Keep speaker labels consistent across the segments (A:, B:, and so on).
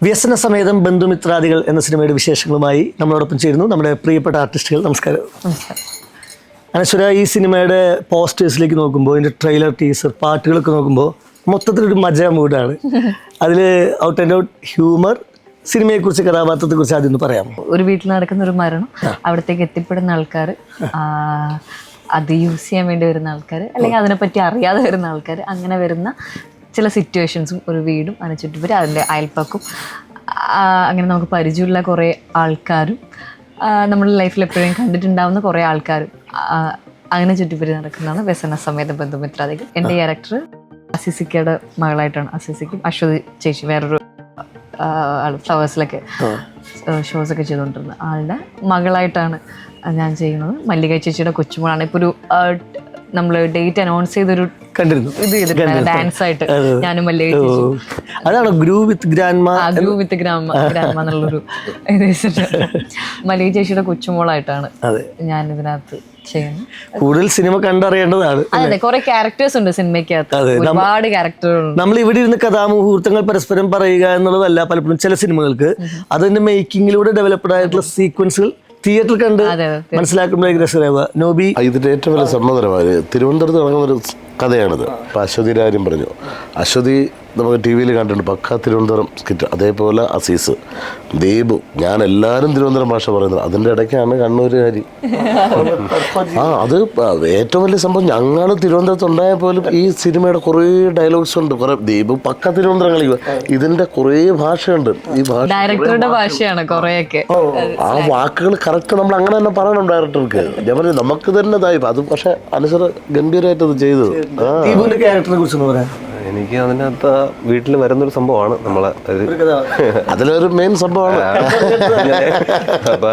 A: വ്യസന സമേതം ബന്ധുമിത്രാദികൾ എന്ന സിനിമയുടെ വിശേഷങ്ങളുമായി നമ്മളോടൊപ്പം ചേരുന്നു നമ്മുടെ പ്രിയപ്പെട്ട ആർട്ടിസ്റ്റുകൾ. നമസ്കാരം. അനശ്വര, ഈ സിനിമയുടെ പോസ്റ്റേഴ്സിലേക്ക് നോക്കുമ്പോൾ, ഇതിൻ്റെ ട്രെയിലർ, ടീസർ, പാട്ടുകളൊക്കെ നോക്കുമ്പോൾ മൊത്തത്തിലൊരു മജ മൂഡാണ്. അതിൽ ഔട്ട് ആൻഡ് ഔട്ട് ഹ്യൂമർ, സിനിമയെക്കുറിച്ച്, കഥാപാത്രത്തെക്കുറിച്ച് ആദ്യം ഒന്ന് പറയാമോ?
B: ഒരു വീട്ടിൽ നടക്കുന്ന ഒരു മരണം, അവിടത്തേക്ക് എത്തിപ്പെടുന്ന ആൾക്കാർ, അത് യൂസ് ചെയ്യാൻ വേണ്ടി വരുന്ന ആൾക്കാർ, അല്ലെങ്കിൽ അതിനെപ്പറ്റി അറിയാതെ വരുന്ന ആൾക്കാർ, അങ്ങനെ വരുന്ന ചില സിറ്റുവേഷൻസും, ഒരു വീടും അതിനെ ചുറ്റുപറ്റി അതിൻ്റെ അയൽപ്പക്കും, അങ്ങനെ നമുക്ക് പരിചയമുള്ള കുറേ ആൾക്കാരും, നമ്മുടെ ലൈഫിൽ എപ്പോഴും കണ്ടിട്ടുണ്ടാവുന്ന കുറേ ആൾക്കാരും അങ്ങനെ ചുറ്റിപ്പറ്റി നടക്കുന്നതാണ് വ്യസന സമേത ബന്ധുമിത്രാദികൾ. എൻ്റെ ക്യാരക്ടർ അസിസിക്കയുടെ മകളായിട്ടാണ്. അസിസിക്കും അശ്വതി ചേച്ചി, വേറൊരു ആൾ ഫ്ലവേഴ്സിലൊക്കെ ഷോസൊക്കെ ചെയ്തുകൊണ്ടിരുന്നത് ആളുടെ മകളായിട്ടാണ് ഞാൻ ചെയ്യുന്നത്. മല്ലിക ചേച്ചിയുടെ കൊച്ചുമോളാണ്. ഇപ്പോൾ ഒരു നമ്മൾ ഡേറ്റ് അനൗൺസ് ചെയ്തൊരു
A: കണ്ടിരുന്നു,
B: ഇത് ചെയ്തിട്ടുണ്ട്, ഡാൻസ് ആയിട്ട് ഞാനും മല്ലിക ചേച്ചി.
A: അതാണോ ഗ്രൂ വിത്ത് ഗ്രാൻഡ്മ?
B: ഗ്രൂ വിത്ത് ഗ്രാൻഡ്മ എന്നുള്ളൊരു ഇത് വെച്ചിട്ടുണ്ട്. മല്ലിക ചേച്ചിയുടെ കൊച്ചുമോളായിട്ടാണ് ഞാൻ ഇതിനകത്ത് ചെയ്യുന്നത്.
A: കൂടുതൽ സിനിമ കണ്ടറിയേണ്ടതാണ്.
B: അതെ, കുറെ ക്യാരക്ടേഴ്സ് ഉണ്ട് സിനിമയ്ക്കകത്ത്, ഒരുപാട് ക്യാരക്ടറുകളുണ്ട്.
A: നമ്മൾ ഇവിടെ ഇരുന്ന് കഥാമുഹൂർത്തങ്ങൾ പരസ്പരം പറയുക എന്നുള്ളതല്ല പലപ്പോഴും ചില സിനിമകൾക്ക്. അതിന്റെ മേക്കിങ്ങിലൂടെ ഡെവലപ്ഡ് ആയിട്ടുള്ള സീക്വൻസുകൾ തിയേറ്ററിൽ കണ്ട് മനസ്സിലാക്കുമ്പോഴേക്ക് രസകരമാവുക. നോബി,
C: ഇതിന്റെ ഏറ്റവും വലിയ സമ്മതരമായ തിരുവനന്തപുരത്ത് നടക്കുന്ന ഒരു കഥയാണിത്. ഇപ്പം അശ്വതിയുടെ കാര്യം പറഞ്ഞു. അശ്വതി നമുക്ക് ടി വിയിൽ കണ്ടിട്ടുണ്ട്, പക്ക തിരുവനന്തപുരം സ്കിറ്റ്. അതേപോലെ അസീസ്, ദീപു, ഞാൻ എല്ലാവരും തിരുവനന്തപുരം ഭാഷ പറയുന്നത്. അതിൻ്റെ ഇടയ്ക്കാണ് കണ്ണൂരുകാരി. അത് ഏറ്റവും വലിയ സംഭവം. ഞങ്ങൾ തിരുവനന്തപുരത്ത് ഉണ്ടായ പോലും ഈ സിനിമയുടെ കുറേ ഡയലോഗ്സ് ഉണ്ട്. കുറെ ദീപു പക്ക തിരുവനന്തപുരം കളിക്കുക. ഇതിന്റെ കുറേ ഭാഷയുണ്ട്. ഈ
B: ഡയറക്ടറുടെ ഭാഷയാണ് കുറേയൊക്കെ.
C: ആ വാക്കുകൾ കറക്റ്റ് നമ്മൾ അങ്ങനെ തന്നെ പറയണം ഡയറക്ടർക്ക്. ഞാൻ പറഞ്ഞു നമുക്ക് തന്നെ ഇതായി. അത് പക്ഷെ അനുസര ഗംഭീരമായിട്ട് അത് ചെയ്തു.
A: ക്യാരക്ടറിനെ കുറിച്ച് പറയാം.
D: എനിക്ക് അതിനകത്ത് വീട്ടിൽ വരുന്നൊരു സംഭവമാണ് നമ്മളെ
C: അതിലൊരു മെയിൻ സംഭവമാണ്.
D: അപ്പൊ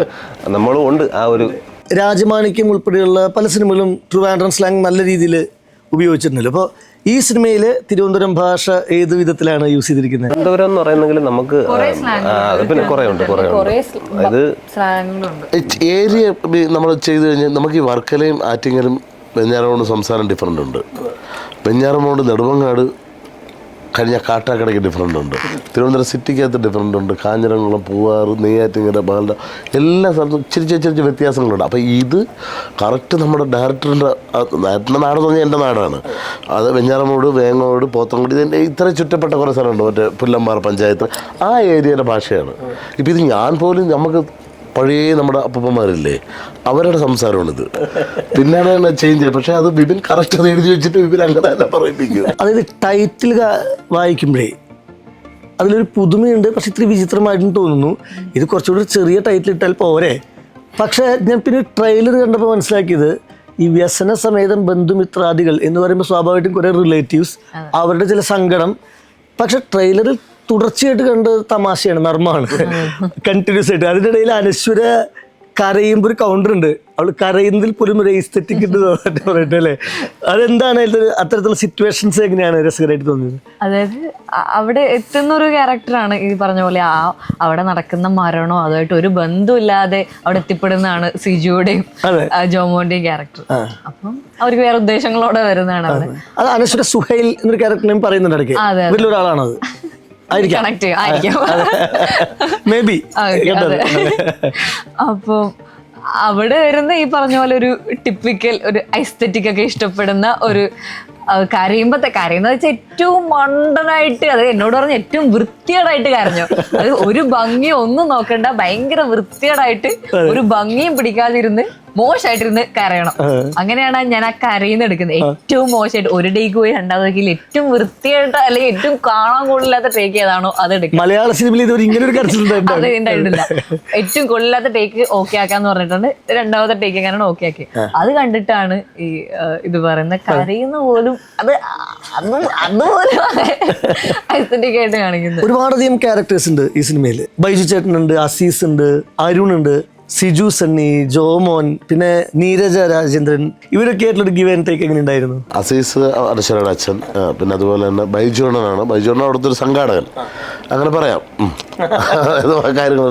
D: നമ്മളും ഉണ്ട് ആ ഒരു.
A: രാജമാണിക്യം ഉൾപ്പെടെയുള്ള പല സിനിമകളും ട്രിവാൻഡ്രം സ്ലാങ് നല്ല രീതിയിൽ ഉപയോഗിച്ചിട്ടുണ്ടല്ലോ. അപ്പോൾ ഈ സിനിമയിൽ തിരുവനന്തപുരം ഭാഷ ഏത് വിധത്തിലാണ് യൂസ് ചെയ്തിരിക്കുന്നത്?
D: തിരുവനന്തപുരം എന്ന് പറയുന്നെങ്കിൽ നമുക്ക് പിന്നെ കുറേ ഉണ്ട്. ഇത്
C: ഏരിയ നമ്മൾ ചെയ്ത് കഴിഞ്ഞാൽ നമുക്ക് ഈ വർക്കലയും ആറ്റിങ്ങലും വെഞ്ഞാറമൂട് സംസാരം ഡിഫറൻ്റ് ഉണ്ട്. വെഞ്ഞാറമൂട് നെടുമങ്ങാട് കഴിഞ്ഞ കാട്ടാക്കടയ്ക്ക് ഡിഫറൻ്റ് ഉണ്ട്. തിരുവനന്തപുരം സിറ്റിക്കകത്ത് ഡിഫറൻ്റ് ഉണ്ട്. കാഞ്ഞിരംകുളം, പൂവാറ്, നെയ്യാറ്റിങ്ങര, ബാലട എല്ലാ സ്ഥലത്തും ചെറിയ വ്യത്യാസങ്ങളുണ്ട്. അപ്പോൾ ഇത് കറക്റ്റ് നമ്മുടെ ഡയറക്ടറിൻ്റെ നാടെന്ന് പറഞ്ഞാൽ എൻ്റെ നാടാണ്. അത് വെഞ്ഞാറമൂട്, വേങ്ങോട്, പോത്തൻകുടി, ഇതിൻ്റെ ഇത്ര ചുറ്റപ്പെട്ട കുറേ സ്ഥലമുണ്ട്. മറ്റേ പുല്ലമ്പാറ പഞ്ചായത്ത്, ആ ഏരിയയുടെ ഭാഷയാണ്. ഇപ്പം ഇത് ഞാൻ പോലും നമുക്ക് പഴയ നമ്മുടെ അപ്പന്മാരില്ലേ, അവരുടെ സംസാരമാണിത്. പിന്നെയാണ് ചേഞ്ച് ചെയ്തത്. പക്ഷെ അത് വിപിൻ കറക്റ്റ് അത് എഴുതി വെച്ചിട്ട് വിപിൻ അങ്ങനെ തന്നെ പറയിപ്പിക്കും.
A: അതായത് ടൈറ്റിൽ വായിക്കുമ്പോഴേ അതിലൊരു പുതുമയുണ്ട്, പക്ഷെ ഇത്തിരി വിചിത്രമായിട്ടും തോന്നുന്നു. ഇത് കുറച്ചുകൂടി ചെറിയ ടൈറ്റിൽ ഇട്ടാൽ പോരെ. പക്ഷേ ഞാൻ പിന്നെ ട്രെയിലർ കണ്ടപ്പോൾ മനസ്സിലാക്കിയത്, ഈ വ്യസന സമേതം ബന്ധുമിത്രാദികൾ എന്ന് പറയുമ്പോൾ സ്വാഭാവികമായിട്ടും കുറേ റിലേറ്റീവ്സ്, അവരുടെ ചില സങ്കടം. പക്ഷെ ട്രെയിലറിൽ തുടർച്ചയായിട്ട് കണ്ട് തമാശയാണ്, നർമ്മമാണ്, കണ്ടിന്യൂസ് ആയിട്ട്. അതിനിടയിൽ അനശ്വര കരയുമ്പോൾ ഒരു കൗണ്ടർ ഉണ്ട്. അവൾ കരയുന്നതിൽ പോലും ഒരു എസ്തെറ്റിക് ഉണ്ട് പറയട്ടെ അല്ലേ? അതെന്താണ് അത്തരത്തിലുള്ള സിറ്റുവേഷൻസ് എങ്ങനെയാണ് രസകരമായിട്ട് തോന്നിയത്?
B: അതായത് അവിടെ എത്തുന്ന ഒരു ക്യാരക്ടറാണ് ഈ പറഞ്ഞ പോലെ. അവിടെ നടക്കുന്ന മരണോ അതുമായിട്ട് ഒരു ബന്ധമില്ലാതെ അവിടെ എത്തിപ്പെടുന്നതാണ് സിജുവുടെയും ജോമോന്റെയും ക്യാരക്ടർ. അപ്പം അവർക്ക് വേറെ ഉദ്ദേശങ്ങളോടെ വരുന്നതാണ് അവിടെ.
A: അത് അനശ്വര സുഹൈൽ എന്നൊരു ക്യാരക്ടറിനെയും പറയുന്നുണ്ട് ഇടയ്ക്ക്. വലിയൊരാളാണത്
B: അപ്പോൾ അവിടെ വരുന്ന ഈ പറഞ്ഞ പോലെ ഒരു ടിപ്പിക്കൽ ഒരു ഐസ്തെറ്റിക് ഒക്കെ ഇഷ്ടപ്പെടുന്ന ഒരു കരയുന്നത് വെച്ചാൽ ഏറ്റവും മണ്ടനായിട്ട്, അത് എന്നോട് പറഞ്ഞ ഏറ്റവും വൃത്തികേടായിട്ട് കരഞ്ഞു. അത് ഒരു ഭംഗി ഒന്നും നോക്കണ്ട, ഭയങ്കര വൃത്തികേടായിട്ട് ഒരു ഭംഗിയും പിടിക്കാതിരുന്ന് മോശമായിട്ടിരുന്ന് കരയണം. അങ്ങനെയാണ് ഞാൻ ആ കരയിന്ന് എടുക്കുന്നത്. ഏറ്റവും മോശമായിട്ട് ഒരു ടേക്ക് പോയി രണ്ടാമത് ടേക്കിൽ ഏറ്റവും വൃത്തിയായിട്ട് അല്ലെങ്കിൽ ഏറ്റവും കാണാൻ കൊള്ളില്ലാത്ത ടേക്ക് ഏതാണോ അത് എടുക്കും.
A: മലയാള സിനിമയിൽ അത്
B: ഉണ്ടായിട്ടില്ല. ഏറ്റവും കൊള്ളില്ലാത്ത ടേക്ക് ഓക്കെ ആക്കാന്ന് പറഞ്ഞിട്ടുണ്ട്. രണ്ടാമത്തെ ടേക്ക് എങ്ങനെയാണ് ഓക്കെ ആക്കി. അത് കണ്ടിട്ടാണ് ഈ ഇത് പറയുന്ന കരയുന്ന പോലും അത് അതുപോലും ഐസ്തെറ്റിക് ആയിട്ട് കാണിക്കുന്നത്.
A: ഒരുപാടധികം ക്യാരക്ടേഴ്സ് ഉണ്ട് ഈ സിനിമയിൽ. ബൈജു ചേട്ടനുണ്ട്, അസീസ് ഉണ്ട്, അരുൺ ഉണ്ട്, സിജു സണ്ണി, ജോമോൻ, പിന്നെ നീരജ രാജേന്ദ്രൻ, ഇവരൊക്കെ ആയിട്ടുള്ള ഗിവ് ആൻഡ് ടേക്ക് എങ്ങനെ ഉണ്ടായിരുന്നു?
C: അസീസ് അനശ്വരയുടെ അച്ഛൻ, പിന്നെ അതുപോലെ തന്നെ ബൈജുണ്ണനാണ്. ബൈജുണ്ണൻ അവിടുത്തെ ഒരു സംഘാടകൻ, അങ്ങനെ പറയാം. കാര്യങ്ങൾ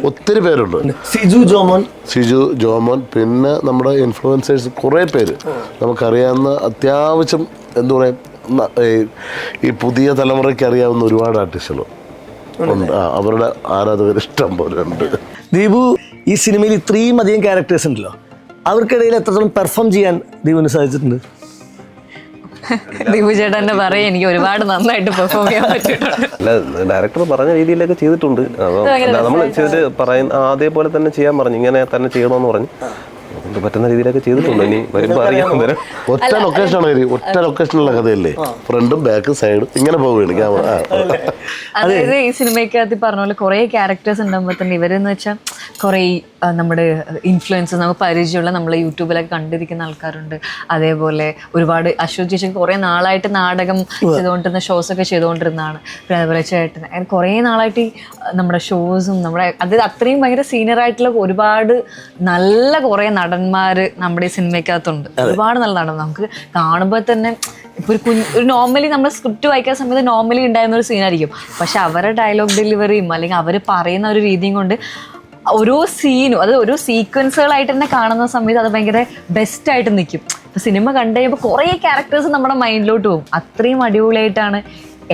C: ഒത്തിരി പേരുണ്ട്. സിജു ജോമോൻ, പിന്നെ നമ്മുടെ ഇൻഫ്ലുവൻസേഴ്സ് കുറേ പേര് നമുക്കറിയാവുന്ന, അത്യാവശ്യം എന്താ പറയുക, ഈ പുതിയ തലമുറയ്ക്ക് അറിയാവുന്ന ഒരുപാട് ആർട്ടിസ്റ്റുകൾ. ഉണ്ട്. അവരുടെ ആരാധകർ ഇഷ്ടം പോലെ ഉണ്ട്.
A: ദീപു ഈ സിനിമയിൽ ഇത്രയും അധികം ക്യാരക്ടേഴ്സ് ഉണ്ടല്ലോ, അവർക്കിടയിൽ എത്രത്തോളം പെർഫോം ചെയ്യാൻ ദീപുവിന് സാധിച്ചിട്ടുണ്ട്?
B: ദീപു ചേട്ടൻ്റെ പറയും എനിക്ക് ഒരുപാട് നന്നായിട്ട് പെർഫോം ചെയ്യാൻ പറ്റിയിട്ടുണ്ട്.
D: അല്ല, ഡയറക്ടർ പറഞ്ഞ രീതിയിലൊക്കെ ചെയ്തിട്ടുണ്ട്. നമ്മൾ ചെയ്തിട്ട് പറയുന്ന അതേപോലെ തന്നെ ചെയ്യാൻ പറഞ്ഞു, ഇങ്ങനെ തന്നെ ചെയ്യണമെന്ന് പറഞ്ഞു. അതുകൊണ്ട് പറ്റുന്ന രീതിയിലൊക്കെ ചെയ്തിട്ടുണ്ട്. ഇനി വരുമ്പോൾ അറിയാൻ വരാം.
C: ഒറ്റ ലൊക്കേഷനാണ്, ഒറ്റ ലൊക്കേഷനുള്ള കഥയല്ലേ, ഫ്രണ്ടും ബാക്കും സൈഡും ഇങ്ങനെ പോവുകയാണ് ക്യാമറ.
B: അതായത് ഈ സിനിമയ്ക്കകത്ത് പറഞ്ഞ പോലെ കുറേ ക്യാരക്ടേഴ്സ് ഉണ്ടാകുമ്പോൾ തന്നെ ഇവരെന്ന് വെച്ചാൽ കുറേ നമ്മുടെ ഇൻഫ്ലുവൻസസ് നമുക്ക് പരിചയമുള്ള നമ്മൾ യൂട്യൂബിലൊക്കെ കണ്ടിരിക്കുന്ന ആൾക്കാരുണ്ട്. അതേപോലെ ഒരുപാട് അശ്വത് ചേച്ചി കുറേ നാളായിട്ട് നാടകം ചെയ്തുകൊണ്ടിരുന്ന ഷോസൊക്കെ ചെയ്തുകൊണ്ടിരുന്നതാണ്. പിന്നെ അതേപോലെ ചേട്ടൻ അങ്ങനെ കുറേ നാളായിട്ട് ഈ നമ്മുടെ ഷോസും നമ്മുടെ അത് അത്രയും ഭയങ്കര സീനിയർ ആയിട്ടുള്ള ഒരുപാട് നല്ല കുറേ നടന്മാർ നമ്മുടെ ഈ സിനിമയ്ക്കകത്തുണ്ട്. ഒരുപാട് നല്ല നടൻ നമുക്ക് കാണുമ്പോൾ തന്നെ ഇപ്പോൾ ഒരു നോർമലി നമ്മൾ സ്ക്രിപ്റ്റ് വായിക്കുന്ന സമയത്ത് നോർമലി ഉണ്ടായിരുന്ന ഒരു സീനായിരിക്കും. പക്ഷെ അവരുടെ ഡയലോഗ് ഡെലിവറിയും അല്ലെങ്കിൽ അവർ പറയുന്ന ഒരു രീതിയും കൊണ്ട് ഓരോ സീനും അത് ഓരോ സീക്വൻസുകളായിട്ട് തന്നെ കാണുന്ന സമയത്ത് അത് ഭയങ്കര ബെസ്റ്റായിട്ട് നിൽക്കും. ഇപ്പം സിനിമ കണ്ടു കഴിയുമ്പോൾ കുറേ ക്യാരക്ടേഴ്സ് നമ്മുടെ മൈൻഡിലോട്ട് പോകും. അത്രയും അടിപൊളിയായിട്ടാണ്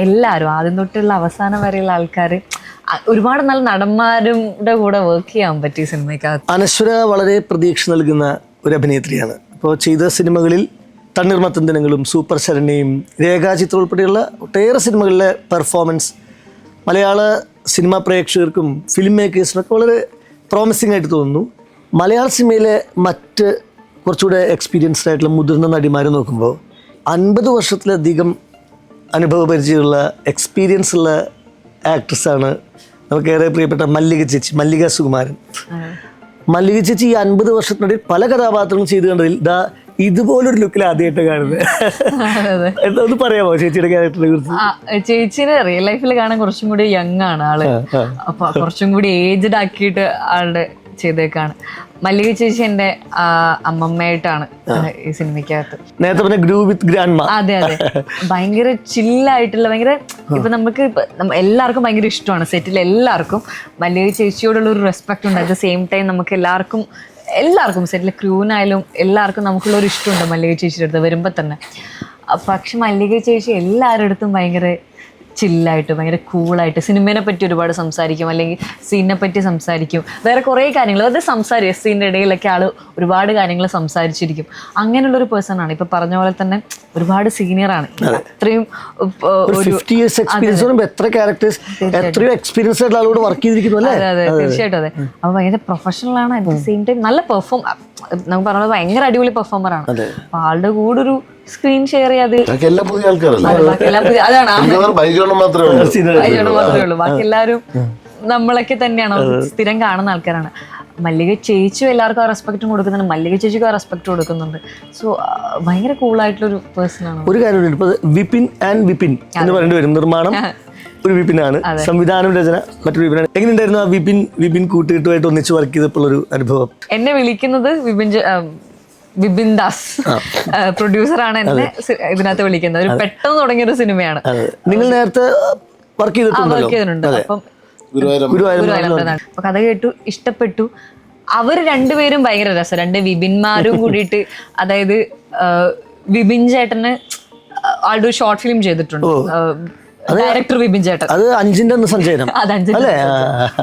B: എല്ലാവരും ആദ്യം തൊട്ടുള്ള അവസാനം വരെയുള്ള ആൾക്കാർ ഒരുപാട് നല്ല നടന്മാരുടെ കൂടെ വർക്ക് ചെയ്യാൻ പറ്റി സിനിമയ്ക്കകത്ത്.
A: അനശ്വര വളരെ പ്രതീക്ഷ നൽകുന്ന ഒരു അഭിനേത്രിയാണ്. ഇപ്പോൾ ചെയ്ത സിനിമകളിൽ തണ്ണീർമത്തൻ ദിനങ്ങളും സൂപ്പർ ശരണ്യയും രേഖാചിത്രം ഉൾപ്പെടെയുള്ള ഒട്ടേറെ സിനിമകളിലെ പെർഫോമൻസ് മലയാള സിനിമാ പ്രേക്ഷകർക്കും ഫിലിം മേക്കേഴ്സിനൊക്കെ വളരെ പ്രോമിസിംഗ് ആയിട്ട് തോന്നുന്നു. മലയാള സിനിമയിലെ മറ്റ് കുറച്ചുകൂടെ എക്സ്പീരിയൻസ്ഡ് ആയിട്ടുള്ള മുതിർന്ന നടിമാരെ നോക്കുമ്പോൾ 50 വർഷത്തിലധികം അനുഭവപരിചയമുള്ള എക്സ്പീരിയൻസ് ഉള്ള ആക്ട്രസ്സാണ് നമുക്കേറെ പ്രിയപ്പെട്ട മല്ലിക ചേച്ചി, മല്ലിക സുകുമാരൻ. മല്ലിക ചേച്ചി ഈ 50 വർഷത്തിനിടയിൽ പല കഥാപാത്രങ്ങളും ചെയ്തു കണ്ടതിൽ ഇതുപോലൊരു ലുക്കിൽ ആദ്യമായിട്ട് കാണുന്നത്. എന്താ പറയാമോ ചേച്ചിയുടെ ക്യാരക്ടറിനെ കുറിച്ച്?
B: ചേച്ചിനെ റിയൽ ലൈഫിൽ കാണാൻ കുറച്ചും കൂടി യങ് ആണ് ആള്. അപ്പൊ കുറച്ചും കൂടി ഏജ്ഡ് ആക്കിയിട്ട് ആളുടെ ചെയ്തേക്കാണ്. മല്ലിക ചേച്ചി എന്റെ അമ്മമ്മയായിട്ടാണ് ഈ സിനിമയ്ക്കകത്ത്.
A: നേരത്തെ പറഞ്ഞ ഗ്രൂ വിത്ത് ഗ്രാൻഡ് മാ.
B: അതെ അതെ, ഭയങ്കര ചില്ലായിട്ടുള്ള ഭയങ്കര ഇപ്പൊ നമുക്ക് എല്ലാവർക്കും ഭയങ്കര ഇഷ്ടമാണ് സെറ്റിൽ എല്ലാവർക്കും മല്ലിക ചേച്ചിയോടുള്ള ഒരു റെസ്പെക്ട് ഉണ്ട്. അറ്റ് ദ സെയിം ടൈം നമുക്ക് എല്ലാവർക്കും സെറ്റിലെ ക്രൂനായാലും എല്ലാവർക്കും നമുക്കുള്ളൊരു ഇഷ്ടമുണ്ട് മല്ലിക ചേച്ചിയുടെ അടുത്ത് വരുമ്പോൾ തന്നെ. പക്ഷെ മല്ലിക ചേച്ചി എല്ലാവരുടെ അടുത്തും ഭയങ്കര ചില്ലായിട്ട് ഭയങ്കര കൂളായിട്ട് സിനിമയെ പറ്റി ഒരുപാട് സംസാരിക്കും, അല്ലെങ്കിൽ സീനിനെ പറ്റി സംസാരിക്കും, വേറെ കുറേ കാര്യങ്ങൾ അത് സംസാരിക്കും. സീനിൻ്റെ ഇടയിലൊക്കെ ആൾ ഒരുപാട് കാര്യങ്ങൾ സംസാരിച്ചിരിക്കും. അങ്ങനെയുള്ളൊരു പേഴ്സൺ ആണ്. ഇപ്പം പറഞ്ഞ പോലെ തന്നെ ഒരുപാട് സീനിയറാണ്. അത്രയും അതെ തീർച്ചയായിട്ടും അതെ. അപ്പോൾ ഭയങ്കര പ്രൊഫഷണൽ ആണ്. അറ്റ് ദ സെയിം ടൈം നല്ല നമുക്ക് പറഞ്ഞത് ഭയങ്കര അടിപൊളി പെർഫോമറാണ്. അപ്പൊ ആളുടെ കൂടെ ഒരു സ്ക്രീൻ ഷെയർ ചെയ്യാതെ മാത്രമേ ഉള്ളൂ. ബാക്കി എല്ലാവരും നമ്മളൊക്കെ തന്നെയാണ്, സ്ഥിരം കാണുന്ന ആൾക്കാരാണ്. മല്ലിക ചേച്ചിയും എല്ലാവർക്കും ആ റെസ്പെക്റ്റും കൊടുക്കുന്നുണ്ട്, മല്ലിക ചേച്ചിക്കും ആ റെസ്പെക്ട് കൊടുക്കുന്നുണ്ട്. സോ ഭയങ്കര കൂളായിട്ടുള്ളൊരു പേഴ്സൺ ആണ്.
A: ഒരു കാര്യം ഇപ്പൊ വിപിൻ ആൻഡ് വിപിൻ എന്ന് പറയേണ്ടി വരും. നിർമ്മാണം ഒരു വിപിനാണ്, സംവിധാനം രചന മറ്റൊരു വിപിനാണ്. എങ്ങനെയുണ്ടായിരുന്നു ആ വിപിൻ കൂട്ടുകെട്ടുമായിട്ട് ഒന്നിച്ച് വർക്ക് ചെയ്തപ്പോൾ ഒരു അനുഭവം?
B: എന്നെ വിളിക്കുന്നത് വിപിൻ ദാസ് പ്രൊഡ്യൂസറാണ് എന്നെ ഇതിനകത്ത് വിളിക്കുന്നത്. ഒരു പെട്ടെന്ന് തുടങ്ങിയൊരു സിനിമയാണ്.
A: നിങ്ങൾ നേരത്തെ വർക്ക്
B: ചെയ്തിട്ടുണ്ട്. അപ്പം കഥ കേട്ടു, ഇഷ്ടപ്പെട്ടു. അവർ രണ്ടുപേരും ഭയങ്കര രസം, രണ്ട് വിപിന്മാരും കൂടിയിട്ട്. അതായത് വിപിൻ ചേട്ടന് ആളുടെ ഒരു ഷോർട്ട് ഫിലിം ചെയ്തിട്ടുണ്ട്, ഡയറക്ടർ വിപിൻ ചേട്ടൻ.
A: അത് 5-ന്റെ സഞ്ചയനം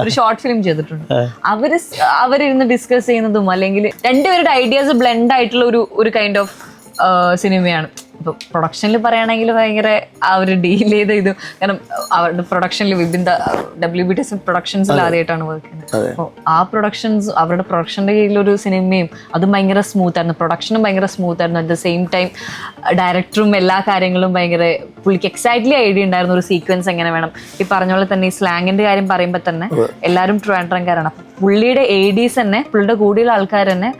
B: ഒരു ഷോർട്ട് ഫിലിം ചെയ്തിട്ടുണ്ട്. അവരിരുന്ന് ഡിസ്കസ് ചെയ്യുന്നതും അല്ലെങ്കിൽ രണ്ടുപേരുടെ ഐഡിയാസ് ബ്ലെൻഡ് ആയിട്ടുള്ള ഒരു കൈൻഡ് ഓഫ് സിനിമയാണ്. ഇപ്പൊ പ്രൊഡക്ഷനിൽ പറയുകയാണെങ്കിൽ ഭയങ്കര അവർ ഡീൽ ചെയ്ത ഇത്, കാരണം അവരുടെ പ്രൊഡക്ഷനിൽ WBTS പ്രൊഡക്ഷൻസിൽ ആദ്യമായിട്ടാണ് വർക്ക് ചെയ്യുന്നത്. അപ്പോൾ ആ അവരുടെ പ്രൊഡക്ഷൻ്റെ കീഴിലൊരു സിനിമയും അതും ഭയങ്കര സ്മൂത്ത് ആയിരുന്നു. പ്രൊഡക്ഷനും ഭയങ്കര സ്മൂത്ത് ആയിരുന്നു. അറ്റ് ദ സെയിം ടൈം ഡയറക്ടറും എല്ലാ കാര്യങ്ങളും ഭയങ്കര പുള്ളിക്ക് എക്സാക്ട്ലി ഐഡിയ ഉണ്ടായിരുന്നു ഒരു സീക്വൻസ് എങ്ങനെ വേണം. ഈ പറഞ്ഞ പോലെ തന്നെ ഈ സ്ലാങ്ങിന്റെ കാര്യം പറയുമ്പോൾ തന്നെ എല്ലാവരും ട്രിവാൻഡ്രംകാരാണ്. പുള്ളിയുടെ ADs തന്നെ, പുള്ളിയുടെ കൂടിയുള്ള ആൾക്കാർ തന്നെ,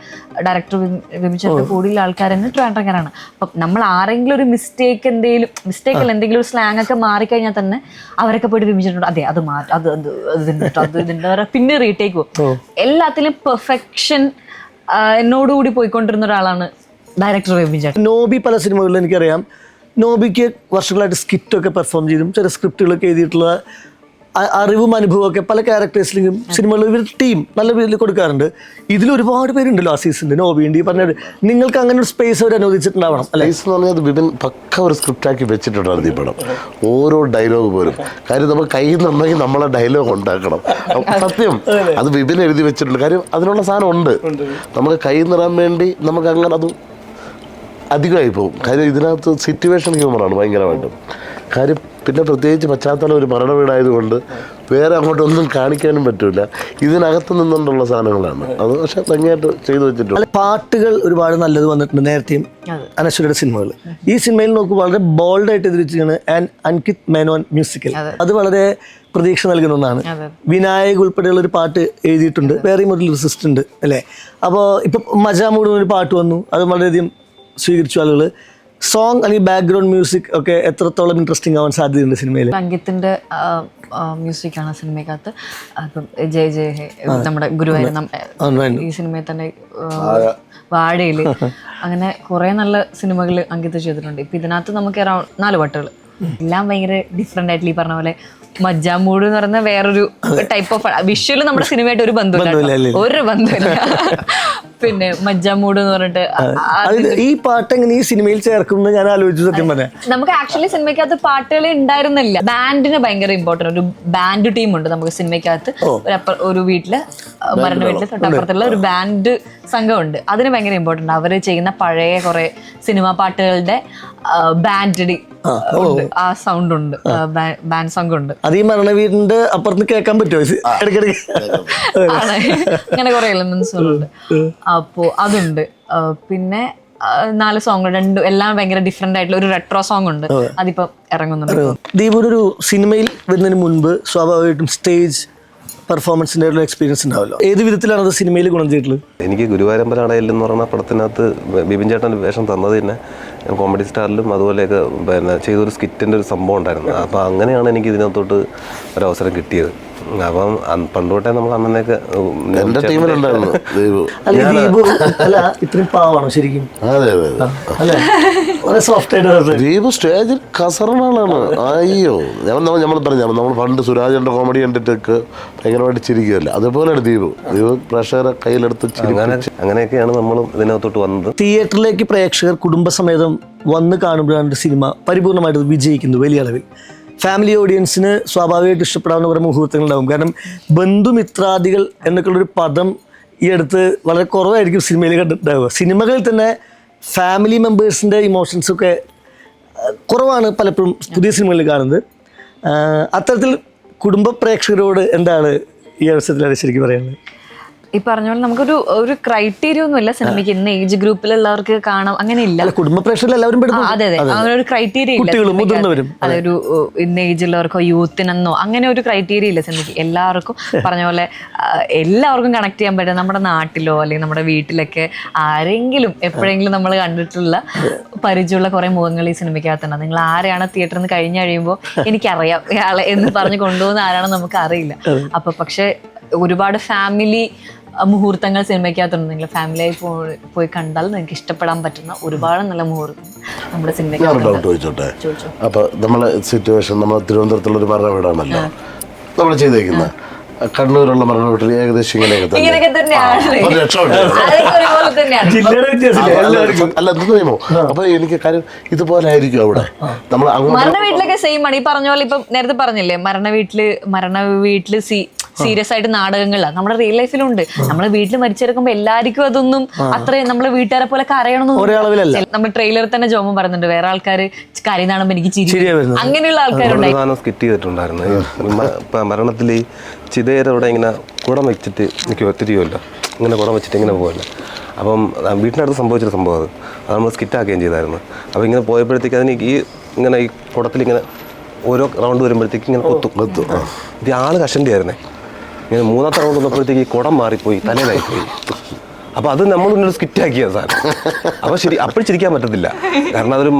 B: ഡയറക്ടർ വിമിച്ചേട്ടൻ്റെ കൂടിയുള്ള ആൾക്കാർ തന്നെ ട്രിവാൻഡ്രംകാരാണ്. അപ്പം നമ്മൾ ആരെങ്കിലും ഒരു എന്തെങ്കിലും ഒരു സ്ലാങ് ഒക്കെ മാറിക്കഴിഞ്ഞാൽ തന്നെ അവരൊക്കെ പോയിട്ട് വിമിച്ചിട്ടുണ്ട്. അതെ അത് മാറ്റി അത് ഇതിൻ്റെ പിന്നെ റീടേക്ക് പോകും. എല്ലാത്തിലും പെർഫെക്ഷൻ എന്നോടുകൂടി പോയിക്കൊണ്ടിരുന്ന ഒരാളാണ് ഡയറക്ടർ വിമിച്ചേട്ടൻ.
A: നോബി പല സിനിമകളിലും എനിക്കറിയാം, നോബിക്ക് വർഷങ്ങളായിട്ട് സ്കിറ്റൊക്കെ പെർഫോം ചെയ്തും ചില സ്ക്രിപ്റ്റുകളൊക്കെ എഴുതിയിട്ടുള്ള അറിവും അനുഭവവും ഒക്കെ പല ക്യാരക്ടേഴ്സിലും സിനിമകളിൽ ഇവർ ടീം നല്ല രീതിയിൽ കൊടുക്കാറുണ്ട്. ഇതിൽ ഒരുപാട് പേരുണ്ടല്ലോ ആ സീസണിൽ. നോബിയുണ്ട്, ഈ പറഞ്ഞ നിങ്ങൾക്ക് അങ്ങനെ ഒരു സ്പേസ് അവർ അനുവദിച്ചിട്ടുണ്ടാവണം അല്ലേ?
C: സ്പേസ് എന്ന് പറഞ്ഞാൽ ബിബിൻ പക്ക ഒരു സ്ക്രിപ്റ്റാക്കി വെച്ചിട്ടുണ്ടായിരുന്നു ഈ പടം. ഓരോ ഡയലോഗ് പോലും കാര്യം നമ്മൾ കയ്യിൽ നിന്നുണ്ടെങ്കിൽ നമ്മളെ ഡയലോഗ് ഉണ്ടാക്കണം. സത്യം അത് ബിബിൻ എഴുതി വെച്ചിട്ടുണ്ട്. കാര്യം അതിനുള്ള സാധനം ഉണ്ട്. നമുക്ക് കയ്യിൽ നിറാൻ വേണ്ടി നമുക്ക് അങ്ങനെ അത് അധികമായി പോകും. കാര്യം ഇതിനകത്ത് സിറ്റുവേഷൻ ഹ്യൂമറാണ് ഭയങ്കരമായിട്ടും. കാര്യം പിന്നെ പ്രത്യേകിച്ച് പശ്ചാത്തലം ഒരു മരണ വീടായതുകൊണ്ട് വേറെ അങ്ങോട്ടൊന്നും കാണിക്കാനും പറ്റില്ല. ഇതിനകത്ത് നിന്നുകൊണ്ടുള്ള സാധനങ്ങളാണ് അത്. പക്ഷെ ഭംഗിയായിട്ട് ചെയ്തു വെച്ചിട്ടുണ്ട്.
A: പാട്ടുകൾ ഒരുപാട് നല്ലത് വന്നിട്ടുണ്ട് നേരത്തെയും അനശ്വരയുടെ സിനിമകൾ. ഈ സിനിമയിൽ നോക്കുമ്പോൾ വളരെ ബോൾഡായിട്ട് എതിരിച്ചാണ് അൻകിത് മേനോൻ മ്യൂസിക്കൽ. അത് വളരെ പ്രതീക്ഷ നൽകുന്ന ഒന്നാണ്. വിനായക് ഉൾപ്പെടെയുള്ള ഒരു പാട്ട് എഴുതിയിട്ടുണ്ട്. വേറെയും ഒരു ലിറിസിസ്റ്റ് ഉണ്ട് അല്ലേ? അപ്പോൾ ഇപ്പം മജാമൂടുന്ന ഒരു പാട്ട് വന്നു, അത് വളരെയധികം സ്വീകരിച്ചു ആളുകൾ. സോങ് അല്ലെങ്കിൽ ബാക്ക്ഗ്രൗണ്ട് മ്യൂസിക് ഒക്കെ എത്രത്തോളം ഇൻട്രസ്റ്റിംഗ് ആവാൻ സാധ്യതയുണ്ട് സിനിമയിൽ?
B: അങ്കിത്തിന്റെ മ്യൂസിക്കാണ് സിനിമയ്ക്കകത്ത്. ഇപ്പം ജയ് ജയ് ഹേ നമ്മുടെ ഗുരുവായൂർ ഈ സിനിമയിൽ തന്നെ, വാഴയില്, അങ്ങനെ കുറെ നല്ല സിനിമകൾ അങ്കിത് ചെയ്തിട്ടുണ്ട്. ഇപ്പൊ ഇതിനകത്ത് നമുക്ക് അറൗണ്ട് 4 പാട്ടുകൾ എല്ലാം ഭയങ്കര ഡിഫറെന്റ് ആയിട്ടുള്ള ഈ പറഞ്ഞ പോലെ മജ്ജാമൂട് എന്ന് പറയുന്ന വേറൊരു ടൈപ്പ് ഓഫ് വിഷ്വല് നമ്മുടെ സിനിമയായിട്ട് ഒരു ബന്ധമില്ല. പിന്നെ മജ്ജാമൂട് എന്ന് പറഞ്ഞിട്ട്
A: ഈ പാട്ട് എങ്ങനെ ഈ സിനിമയിൽ ചേർക്കും ഞാൻ ആലോചിച്ചു. സത്യം പറഞ്ഞാൽ
B: നമുക്ക് ആക്ച്വലി സിനിമയ്ക്കകത്ത് പാട്ടുകൾ ഉണ്ടായിരുന്നില്ല. ബാൻഡിന് ഭയങ്കര ഇമ്പോർട്ടന്റ്. ഒരു ബാൻഡ് ടീം ഉണ്ട് നമുക്ക് സിനിമയ്ക്കകത്ത്. ഒരു വീട്ടില് മരണ വീട്ടില് തൊട്ടപ്പുറത്തുള്ള ഒരു ബാൻഡ് സംഘമുണ്ട്. അതിന് ഭയങ്കര ഇമ്പോർട്ടന്റ്. അവര് ചെയ്യുന്ന പഴയ കുറെ സിനിമാ പാട്ടുകളുടെ ബാൻഡ് ആ സൗണ്ട് ഉണ്ട്, ബാൻഡ് സോങ് ഉണ്ട്.
A: അത് ഈ മരണ വീടിന്റെ അപ്പുറത്ത് കേൾക്കാൻ പറ്റുമോ ഇടയ്ക്കിടയ്ക്ക്?
B: അങ്ങനെ കുറെ എലമെന്റ്സ് ഉണ്ട്. അപ്പോ അതുണ്ട്. പിന്നെ 4 സോങ് എല്ലാം ഭയങ്കര ഡിഫറെന്റ് ആയിട്ടുള്ള ഒരു റെട്രോ സോങ് ഉണ്ട്. അതിപ്പോ ഇറങ്ങുന്നുണ്ട്.
A: ദീപൊരു സിനിമയിൽ വരുന്നതിന് മുൻപ് സ്വാഭാവികമായിട്ടും സ്റ്റേജ് പെർഫോമൻസിന്റെ ഒരു എക്സ്പീരിയൻസ് ഉണ്ടാവല്ലോ. ഏത് വിധത്തിലാണ് അത് സിനിമയിൽ ഗുണം ചെയ്തിട്ടുള്ളത്?
D: എനിക്ക് ഗുരുവായൂരമ്പല അടയിലെന്ന് പറഞ്ഞ പടത്തിനകത്ത് ബിബിൻ ചേട്ടൻ വേഷം തന്നത് തന്നെ കോമഡി സ്റ്റാറിലും അതുപോലെയൊക്കെ പിന്നെ ചെയ്തൊരു സ്കിറ്റിൻ്റെ ഒരു സംഭവം ഉണ്ടായിരുന്നു. അപ്പോൾ അങ്ങനെയാണ് എനിക്ക് ഇതിനകത്തോട്ട് ഒരവസരം കിട്ടിയത്. അപ്പം പണ്ടുതൊട്ടേ നമ്മൾ അന്നേക്ക്
C: എൻ്റെ ടീമിലുണ്ടായിരുന്നു
A: ഇത്രയും പാവാണോ ശരിക്കും?
C: അതെ ദീപു സ്റ്റേജിൽ കസറനാളാണ്. അയ്യോ നമ്മൾ പറഞ്ഞു നമ്മൾ പണ്ട് സുരാജന്റെ കോമഡി കണ്ടിട്ടൊക്കെ ഭയങ്കരമായിട്ട് ചിരിക്കുകയല്ല, അതുപോലെയാണ് ദീപു പ്രേക്ഷകരെ കയ്യിലെടുത്ത്
D: അങ്ങനെയൊക്കെയാണ് നമ്മളും ഇതിനകത്തോട്ട് വന്നത്.
A: തിയേറ്ററിലേക്ക് പ്രേക്ഷകർ കുടുംബസമേതം വന്ന് കാണുമ്പോഴാണ് സിനിമ പരിപൂർണമായിട്ട് വിജയിക്കുന്നത് വലിയ അളവിൽ. ഫാമിലി ഓഡിയൻസിന് സ്വാഭാവികമായിട്ട് ഇഷ്ടപ്പെടാവുന്ന കുറേ മുഹൂർത്തങ്ങളുണ്ടാകും. കാരണം ബന്ധുമിത്രാദികൾ എന്നൊക്കെയുള്ളൊരു പദം ഈ അടുത്ത് വളരെ കുറവായിരിക്കും സിനിമയിൽ കണ്ടിട്ടുണ്ടാവുക. സിനിമകളിൽ തന്നെ ഫാമിലി മെമ്പേഴ്സിൻ്റെ ഇമോഷൻസൊക്കെ കുറവാണ് പലപ്പോഴും പുതിയ സിനിമകളിൽ കാണുന്നത്. അത്തരത്തിൽ കുടുംബ പ്രേക്ഷകരോട് എന്താണ് ഈ അവസരത്തിലാണ് ശരിക്കും പറയുന്നത്?
B: ഈ പറഞ്ഞ പോലെ നമുക്കൊരു ക്രൈറ്റീരിയ ഒന്നുമില്ല സിനിമയ്ക്ക് ഇന്ന ഏജ് ഗ്രൂപ്പിലുള്ളവർക്ക് കാണാം, അങ്ങനെ ഇല്ല.
A: കുടുംബ പ്രേക്ഷകർ എല്ലാവരും
B: അതെ അങ്ങനെ ഒരു ക്രൈറ്റീരിയ ഇല്ല. അതൊരു ഇന്ന ഏജിലുള്ളവർക്കോ യൂത്തിനെന്നോ അങ്ങനെ ഒരു ക്രൈറ്റീരിയ ഇല്ല സിനിമയ്ക്ക്. എല്ലാവർക്കും പറഞ്ഞ പോലെ എല്ലാവർക്കും കണക്ട് ചെയ്യാൻ പറ്റും. നമ്മുടെ നാട്ടിലോ അല്ലെങ്കിൽ നമ്മുടെ വീട്ടിലൊക്കെ ആരെങ്കിലും എപ്പോഴെങ്കിലും നമ്മൾ കണ്ടിട്ടുള്ള പരിചയമുള്ള കുറെ മുഖങ്ങൾ ഈ സിനിമയ്ക്കകത്തുണ്ട്. നിങ്ങൾ ആരെയാണ് തിയേറ്ററിൽ നിന്ന് കഴിഞ്ഞ് കഴിയുമ്പോൾ എനിക്കറിയാം ഇയാളെ എന്ന് പറഞ്ഞ് കൊണ്ടുപോകുന്ന ആരാണെന്ന് നമുക്ക് അറിയില്ല. അപ്പൊ പക്ഷെ ഒരുപാട് ഫാമിലി മുഹൂർത്തങ്ങൾ സിനിമയ്ക്കകത്തുണ്ട്. നിങ്ങൾ ഫാമിലിയായി പോയി കണ്ടാൽ നിങ്ങൾക്ക് ഇഷ്ടപ്പെടാൻ പറ്റുന്ന ഒരുപാട് നല്ല മുഹൂർത്തം നമ്മുടെ സിനിമയ്ക്ക്.
C: അപ്പൊ നമ്മളെ സിറ്റുവേഷൻ നമ്മൾ തിരുവനന്തപുരത്തുള്ള ഒരു മരണ വീടാണല്ലോ നമ്മൾ ചെയ്തേക്കുന്നത്. കണ്ണൂരുള്ള മരണ വീട്ടിൽ ഏകദേശം ഇങ്ങനെയൊക്കെ അല്ല എന്ത് പറയുമോ. അപ്പൊ എനിക്ക് കാര്യം ഇതുപോലെ ആയിരിക്കും അവിടെ നമ്മൾ
B: മരണ വീട്ടിലൊക്കെ സെയിം ആണ്. ഈ പറഞ്ഞ പോലെ ഇപ്പൊ നേരത്തെ പറഞ്ഞില്ലേ മരണ വീട്ടില് സീരിയസ് ആയിട്ട് നാടകങ്ങളാണ് നമ്മുടെ റിയൽ ലൈഫിലുണ്ട്. നമ്മളെ വീട്ടിൽ മരിച്ചെടുക്കുമ്പോൾ എല്ലാവർക്കും അതൊന്നും അത്രയും നമ്മളെ വീട്ടുകാരെ പോലെ കരയണമെന്നൊന്നും. നമ്മൾ ട്രെയിലറിൽ തന്നെ ജോമൻ പറയുന്നുണ്ട് വേറെ ആൾക്കാർ കരയും കാണുമ്പോൾ എനിക്ക് ചിരി, അങ്ങനെയുള്ള ആൾക്കാരുണ്ടായിരുന്നു.
D: സ്കിറ്റ് ചെയ്തിട്ടുണ്ടായിരുന്നു മരണത്തിൽ ഈ ചിതയുടെ ഇങ്ങനെ കുടം വെച്ചിട്ട് എനിക്ക് ഒത്തിരിയുമല്ലോ, ഇങ്ങനെ കുടം വെച്ചിട്ട് ഇങ്ങനെ പോകല്ല. അപ്പം വീട്ടിനടുത്ത് സംഭവിച്ചൊരു സംഭവം അത് നമ്മൾ സ്കിറ്റാക്കുകയും ചെയ്തായിരുന്നു. അപ്പോൾ ഇങ്ങനെ പോയപ്പോഴത്തേക്ക് അതിന് ഇങ്ങനെ ഈ കുടത്തിലിങ്ങനെ ഓരോ റൗണ്ട് വരുമ്പോഴത്തേക്ക് ഇങ്ങനെ കൊത്തും. ഇത് ആള് കഷണ്ടി ആയിരുന്നേ. ഇങ്ങനെ 3ാമത്തെ റൗണ്ട് വന്നപ്പോഴത്തേക്ക് ഈ കുടം മാറിപ്പോയി, തലയിലായിപ്പോയി. അപ്പോൾ അത് നമ്മളൊരു സ്കിറ്റാക്കിയ സാധനം. അപ്പോൾ അപ്പോൾ ചിരിക്കാൻ പറ്റത്തില്ല. കാരണം അതൊരു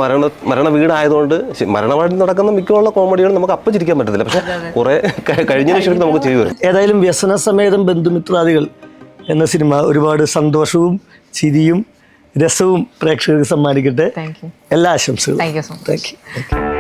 D: മരണ വീടായതുകൊണ്ട് മരണമായിട്ട് നടക്കുന്ന മിക്കുള്ള കോമഡികൾ നമുക്ക് അപ്പം ചിരിക്കാൻ പറ്റത്തില്ല. പക്ഷെ കുറേ കഴിഞ്ഞതിന് ശേഷം നമുക്ക് ചെയ്തു വരും.
A: ഏതായാലും വ്യസന സമേതം ബന്ധുമിത്രാദികൾ എന്ന സിനിമ ഒരുപാട് സന്തോഷവും ചിരിയും രസവും പ്രേക്ഷകർക്ക് സമ്മാനിക്കട്ടെ. എല്ലാ ആശംസകളും.
B: Thank you.